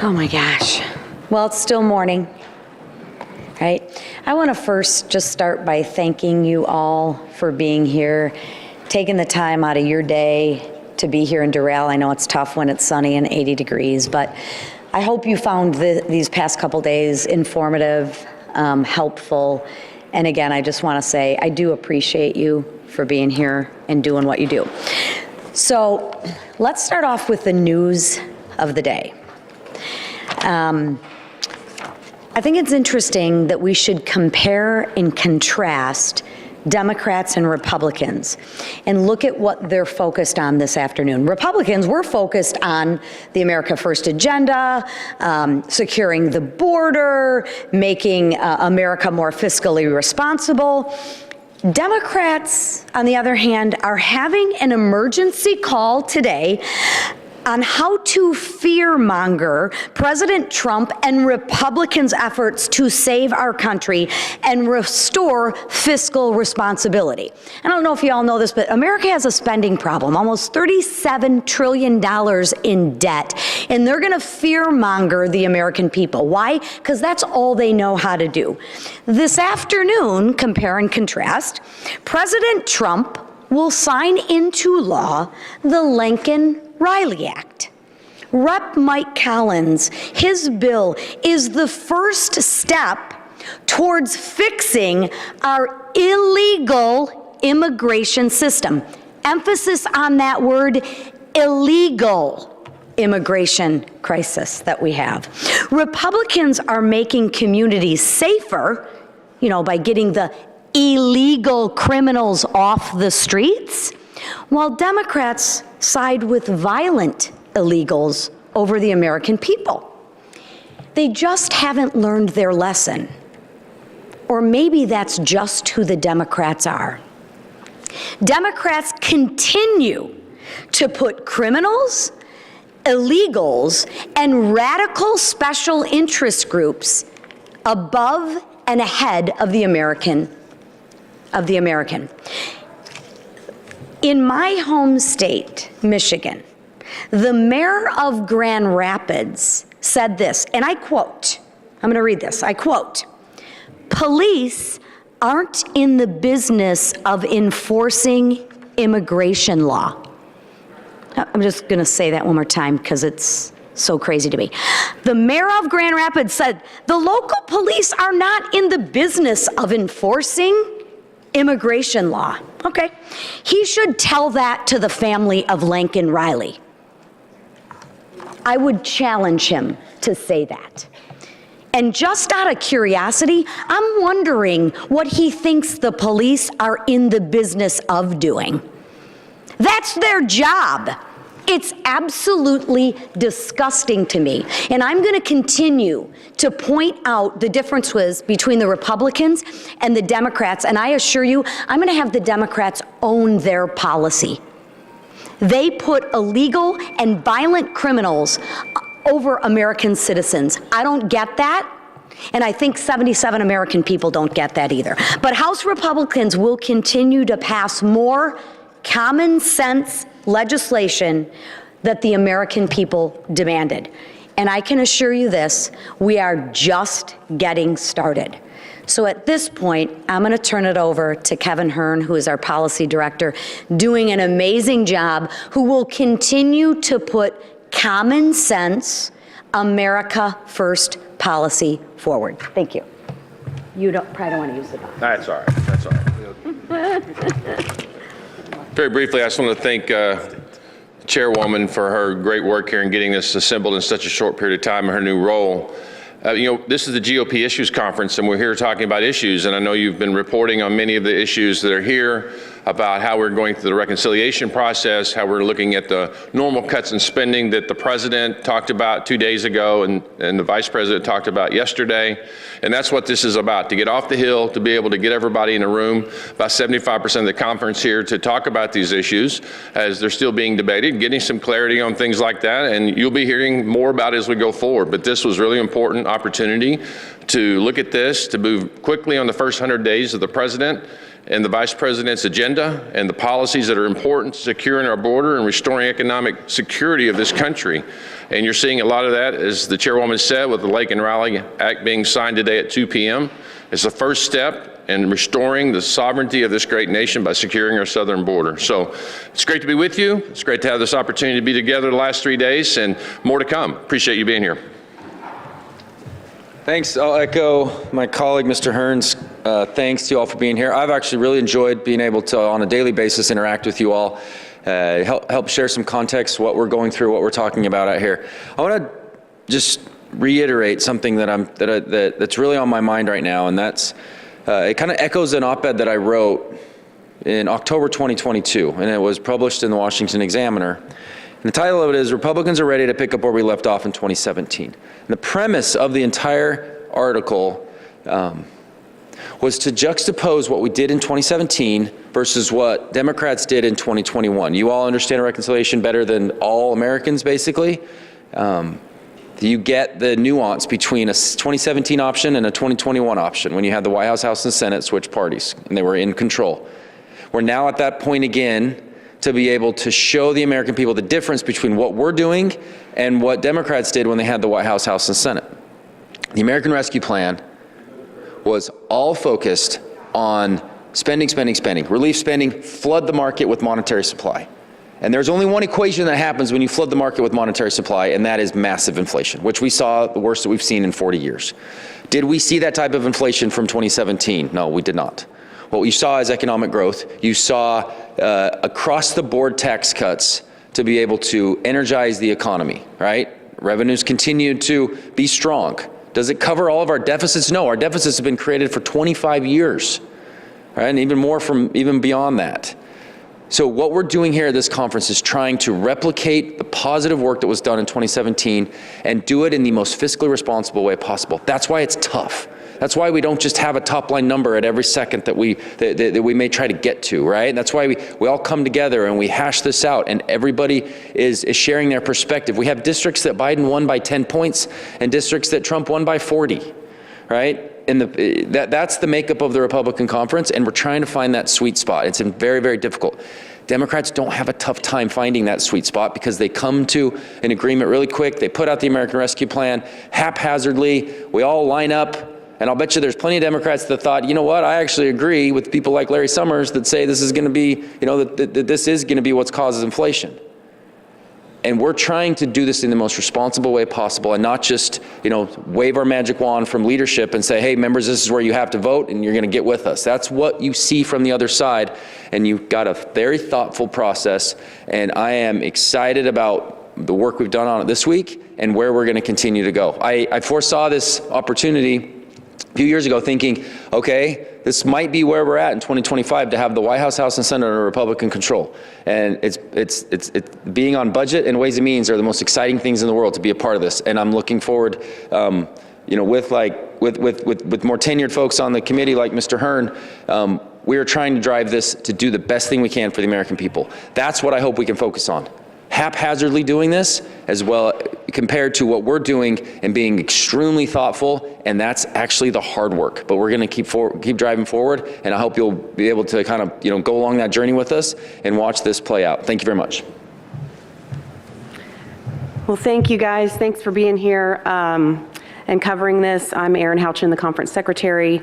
Oh my gosh. Well, it's still morning, right? I want to first just start by thanking you all for being here, taking the time out of your day to be here in Doral. I know it's tough when it's sunny and 80 degrees, but I hope you found these past couple days informative, helpful. And again, I just want to say I do appreciate you for being here and doing what you do. So let's start off with the news of the day. I think it's interesting that we should compare and contrast Democrats and Republicans and look at what they're focused on this afternoon. Republicans, we're focused on the America First agenda, securing the border, making America more fiscally responsible. Democrats, on the other hand, are having an emergency call today on how to fearmonger President Trump and Republicans' efforts to save our country and restore fiscal responsibility. I don't know if you all know this, but America has a spending problem, almost $37 trillion in debt, and they're going to fearmonger the American people. Why? Because that's all they know how to do. This afternoon, compare and contrast, President Trump will sign into law the Lincoln-Riley Act. Rep. Mike Collins, his bill is the first step towards fixing our illegal immigration system. Emphasis on that word, illegal immigration crisis that we have. Republicans are making communities safer, by getting the illegal criminals off the streets, while Democrats side with violent illegals over the American people. They just haven't learned their lesson. Or maybe that's just who the Democrats are. Democrats continue to put criminals, illegals, and radical special interest groups above and ahead of the American. In my home state, Michigan, the mayor of Grand Rapids said this, and I quote, I'm going to read this, I quote, "Police aren't in the business of enforcing immigration law." I'm just going to say that one more time because it's so crazy to me. The mayor of Grand Rapids said, the local police are not in the business of enforcing immigration law. Okay. He should tell that to the family of Lincoln Riley. I would challenge him to say that. And just out of curiosity, I'm wondering what he thinks the police are in the business of doing. That's their job. It's absolutely disgusting to me. And I'm going to continue to point out the differences between the Republicans and the Democrats. And I assure you, I'm going to have the Democrats own their policy. They put illegal and violent criminals over American citizens. I don't get that. And I think 77 American people don't get that either. But House Republicans will continue to pass more common sense legislation that the American people demanded. And I can assure you this, we are just getting started. So at this point, I'm going to turn it over to Kevin Hern, who is our policy director, doing an amazing job, who will continue to put common sense, America First policy forward. Thank you. You probably don't want to use the button. That's all right. That's all right. Very briefly, I just want to thank Chairwoman for her great work here in getting this assembled in such a short period of time in her new role. This is the GOP Issues Conference, and we're here talking about issues, and I know you've been reporting on many of the issues that are here about how we're going through the reconciliation process, how we're looking at the normal cuts in spending that the President talked about 2 days ago and the Vice President talked about yesterday. And that's what this is about, to get off the Hill, to be able to get everybody in a room, about 75% of the conference here, to talk about these issues as they're still being debated, getting some clarity on things like that. And you'll be hearing more about it as we go forward. But this was really important opportunity to look at this, to move quickly on the first 100 days of the President, and the Vice President's agenda and the policies that are important to securing our border and restoring economic security of this country. And you're seeing a lot of that, as the chairwoman said, with the Lake and Raleigh Act being signed today at 2 p.m. It's the first step in restoring the sovereignty of this great nation by securing our southern border. So it's great to be with you. It's great to have this opportunity to be together the last 3 days, and more to come. Appreciate you being here. Thanks. I'll echo my colleague, Mr. Hern's thanks to you all for being here. I've actually really enjoyed being able to, on a daily basis, interact with you all, help share some context, what we're going through, what we're talking about out here. I want to just reiterate something that's really on my mind right now, and that's it kind of echoes an op-ed that I wrote in October 2022, and it was published in the Washington Examiner. And the title of it is, Republicans Are Ready to Pick Up Where We Left Off in 2017. And the premise of the entire article was to juxtapose what we did in 2017 versus what Democrats did in 2021. You all understand reconciliation better than all Americans, basically. You get the nuance between a 2017 option and a 2021 option when you had the White House, House, and Senate switch parties, and they were in control. We're now at that point again to be able to show the American people the difference between what we're doing and what Democrats did when they had the White House, House, and Senate. The American Rescue Plan was all focused on spending, spending, spending, relief spending, flood the market with monetary supply. And there's only one equation that happens when you flood the market with monetary supply, and that is massive inflation, which we saw the worst that we've seen in 40 years. Did we see that type of inflation from 2017? No, we did not. What you saw is economic growth. You saw across-the-board tax cuts to be able to energize the economy, right? Revenues continued to be strong. Does it cover all of our deficits? No, our deficits have been created for 25 years, right? And even more from even beyond that. So what we're doing here at this conference is trying to replicate the positive work that was done in 2017 and do it in the most fiscally responsible way possible. That's why it's tough. That's why we don't just have a top line number at every second that we may try to get to, right? That's why we all come together and we hash this out, and everybody is sharing their perspective. We have districts that Biden won by 10 points and districts that Trump won by 40, right? And that's the makeup of the Republican conference, and we're trying to find that sweet spot. It's very, very difficult. Democrats don't have a tough time finding that sweet spot because they come to an agreement really quick. They put out the American Rescue Plan haphazardly. We all line up, and I'll bet you there's plenty of Democrats that thought, you know what, I actually agree with people like Larry Summers that say this is going to be, that this is going to be what causes inflation. And we're trying to do this in the most responsible way possible, and not just, wave our magic wand from leadership and say, hey, members, this is where you have to vote and you're going to get with us. That's what you see from the other side. And you've got a very thoughtful process. And I am excited about the work we've done on it this week and where we're going to continue to go. I foresaw this opportunity a few years ago thinking, okay, this might be where we're at in 2025 to have the White House, House, and Senate under Republican control. And it's being on budget and Ways and Means are the most exciting things in the world to be a part of this. And I'm looking forward, with more tenured folks on the committee like Mr. Hern, we are trying to drive this to do the best thing we can for the American people. That's what I hope we can focus on. Haphazardly doing this as well compared to what we're doing and being extremely thoughtful, and that's actually the hard work. But we're going to keep driving forward, and I hope you'll be able to kind of go along that journey with us and watch this play out. Thank you very much. Well, thank you guys. Thanks for being here and covering this. I'm Erin Houchin, the conference secretary.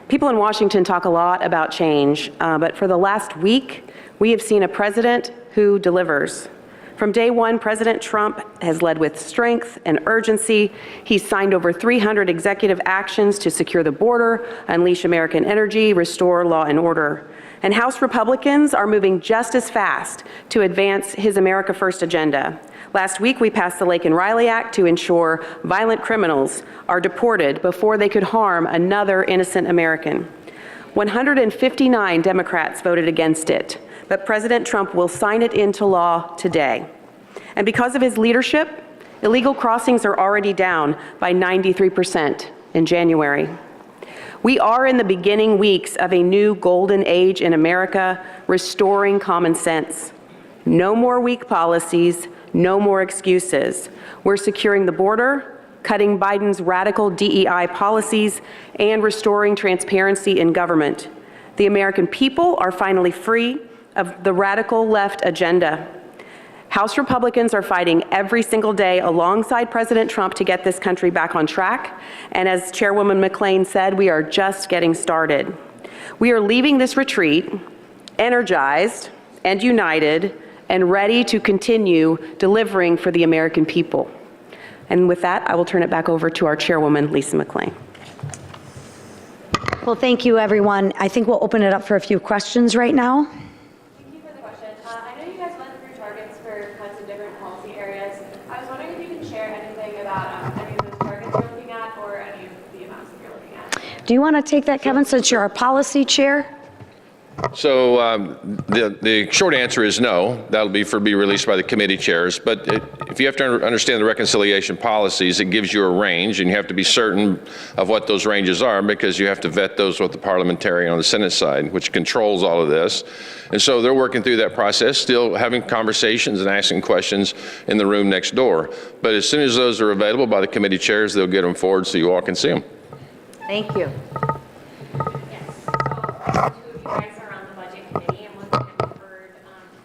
People in Washington talk a lot about change, but for the last week, we have seen a president who delivers. From day one, President Trump has led with strength and urgency. He's signed over 300 executive actions to secure the border, unleash American energy, restore law and order. And House Republicans are moving just as fast to advance his America First agenda. Last week, we passed the Lake and Raleigh Act to ensure violent criminals are deported before they could harm another innocent American. 159 Democrats voted against it, but President Trump will sign it into law today. And because of his leadership, illegal crossings are already down by 93% in January. We are in the beginning weeks of a new golden age in America, restoring common sense. No more weak policies, no more excuses. We're securing the border, cutting Biden's radical DEI policies, and restoring transparency in government. The American people are finally free of the radical left agenda. House Republicans are fighting every single day alongside President Trump to get this country back on track. And as Chairwoman McClain said, we are just getting started. We are leaving this retreat energized and united and ready to continue delivering for the American people. And with that, I will turn it back over to our Chairwoman, Lisa McClain. Well, thank you, everyone. I think we'll open it up for a few questions right now. Thank you for the question. I know you guys went through targets for cuts in different policy areas. I was wondering if you can share anything about any of those targets you're looking at or any of the amounts that you're looking at. Do you want to take that, Kevin, since you're our policy chair? So the short answer is no. That'll be released by the committee chairs. But if you have to understand the reconciliation policies, it gives you a range, and you have to be certain of what those ranges are because you have to vet those with the parliamentarian on the Senate side, which controls all of this. And so they're working through that process, still having conversations and asking questions in the room next door. But as soon as those are available by the committee chairs, they'll get them forward so you all can see them. Thank you. Yes. So, two of you guys are on the budget committee, and one thing that we've heard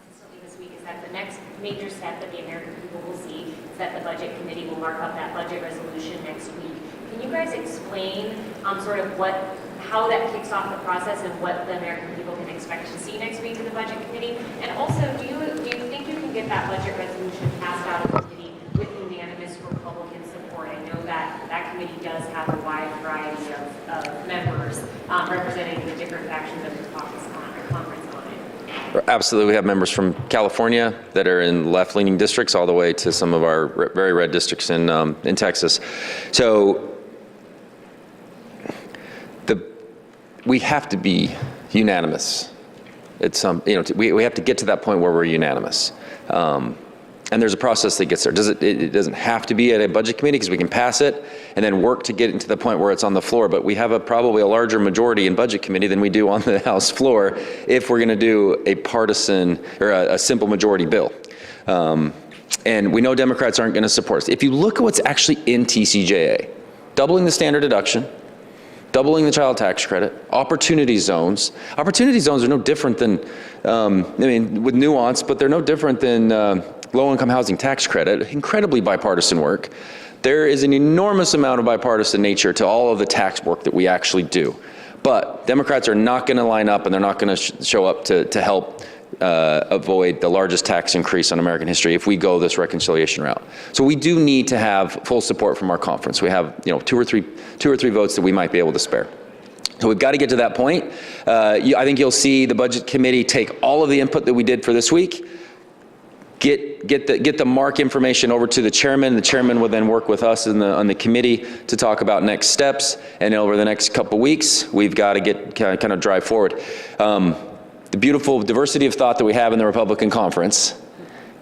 consistently this week is that the next major step that the American people will see is that the budget committee will mark up that budget resolution next week. Can you guys explain sort of how that kicks off the process and what the American people can expect to see next week in the budget committee? And also, do you think you can get that budget resolution passed out of the committee with unanimous Republican support? I know that that committee does have a wide variety of members representing the different factions of the conference on it. Absolutely. We have members from California that are in left-leaning districts all the way to some of our very red districts in Texas. So we have to be unanimous. It's we have to get to that point where we're unanimous. And there's a process that gets there. It doesn't have to be at a budget committee because we can pass it and then work to get into the point where it's on the floor. But we have probably a larger majority in budget committee than we do on the House floor if we're going to do a partisan or a simple majority bill. And we know Democrats aren't going to support us. If you look at what's actually in TCJA, doubling the standard deduction, doubling the child tax credit, opportunity zones. Opportunity zones are no different than, with nuance, but they're no different than low-income housing tax credit, incredibly bipartisan work. There is an enormous amount of bipartisan nature to all of the tax work that we actually do. But Democrats are not going to line up and they're not going to show up to help avoid the largest tax increase in American history if we go this reconciliation route. So we do need to have full support from our conference. We have two or three votes that we might be able to spare. So we've got to get to that point. I think you'll see the budget committee take all of the input that we did for this week, get the mark information over to the chairman. The chairman will then work with us on the committee to talk about next steps. And over the next couple weeks, we've got to get kind of drive forward. The beautiful diversity of thought that we have in the Republican conference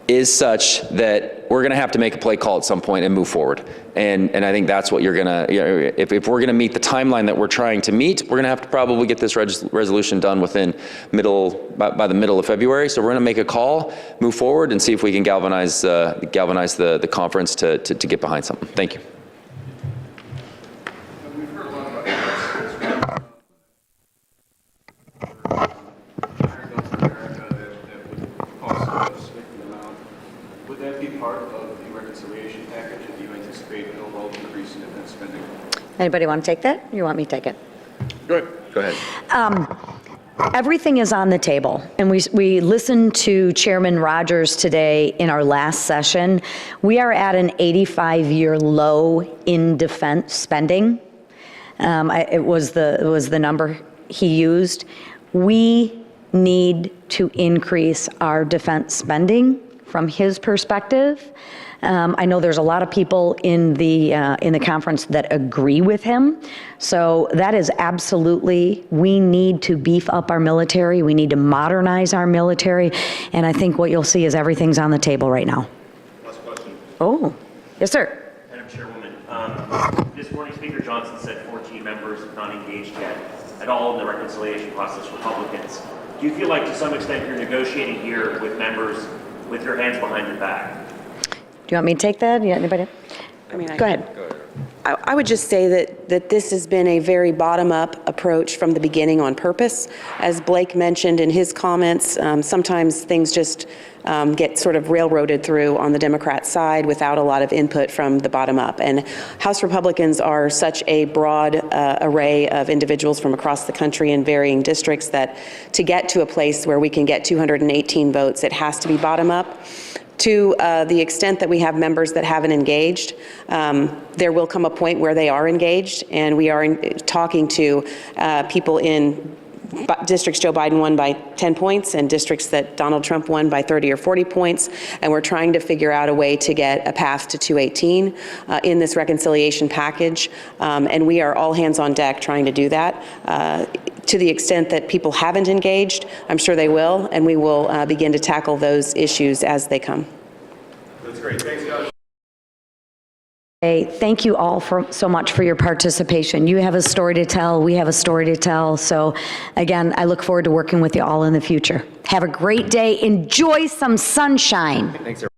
is such that we're going to have to make a play call at some point and move forward. And I think that's what you're going to, if we're going to meet the timeline that we're trying to meet, we're going to have to probably get this resolution done within by the middle of February. So we're going to make a call, move forward, and see if we can galvanize the conference to get behind something. Thank you. We've heard a lot about would that be part of the reconciliation package, and do you anticipate an overall increase in defense spending? Anybody want to take that? Or you want me to take it? Go ahead. Everything is on the table, and we listened to Chairman Rogers today in our last session. We are at an 85-year low in defense spending. It was the number he used. We need to increase our defense spending from his perspective. I know there's a lot of people in the conference that agree with him. So that is absolutely, we need to beef up our military. We need to modernize our military. And I think what you'll see is everything's on the table right now. Last question. Oh, yes, sir. Madam Chairwoman, this morning Speaker Johnson said 14 members have not engaged yet at all in the reconciliation process, Republicans. Do you feel like to some extent you're negotiating here with members with your hands behind your back? Do you want me to take that? Yeah, anybody? I mean, Go ahead. I would just say that this has been a very bottom-up approach from the beginning on purpose. As Blake mentioned in his comments, sometimes things just get sort of railroaded through on the Democrat side without a lot of input from the bottom up. And House Republicans are such a broad array of individuals from across the country in varying districts that to get to a place where we can get 218 votes, it has to be bottom up. To the extent that we have members that haven't engaged, there will come a point where they are engaged, and we are talking to people in districts Joe Biden won by 10 points and districts that Donald Trump won by 30 or 40 points, and we're trying to figure out a way to get a path to 218 in this reconciliation package, and we are all hands on deck trying to do that. To the extent that people haven't engaged, I'm sure they will, and we will begin to tackle those issues as they come. That's great. Thanks, guys. Hey, thank you all so much for your participation. You have a story to tell. We have a story to tell. So again, I look forward to working with you all in the future. Have a great day. Enjoy some sunshine. Thanks, everyone.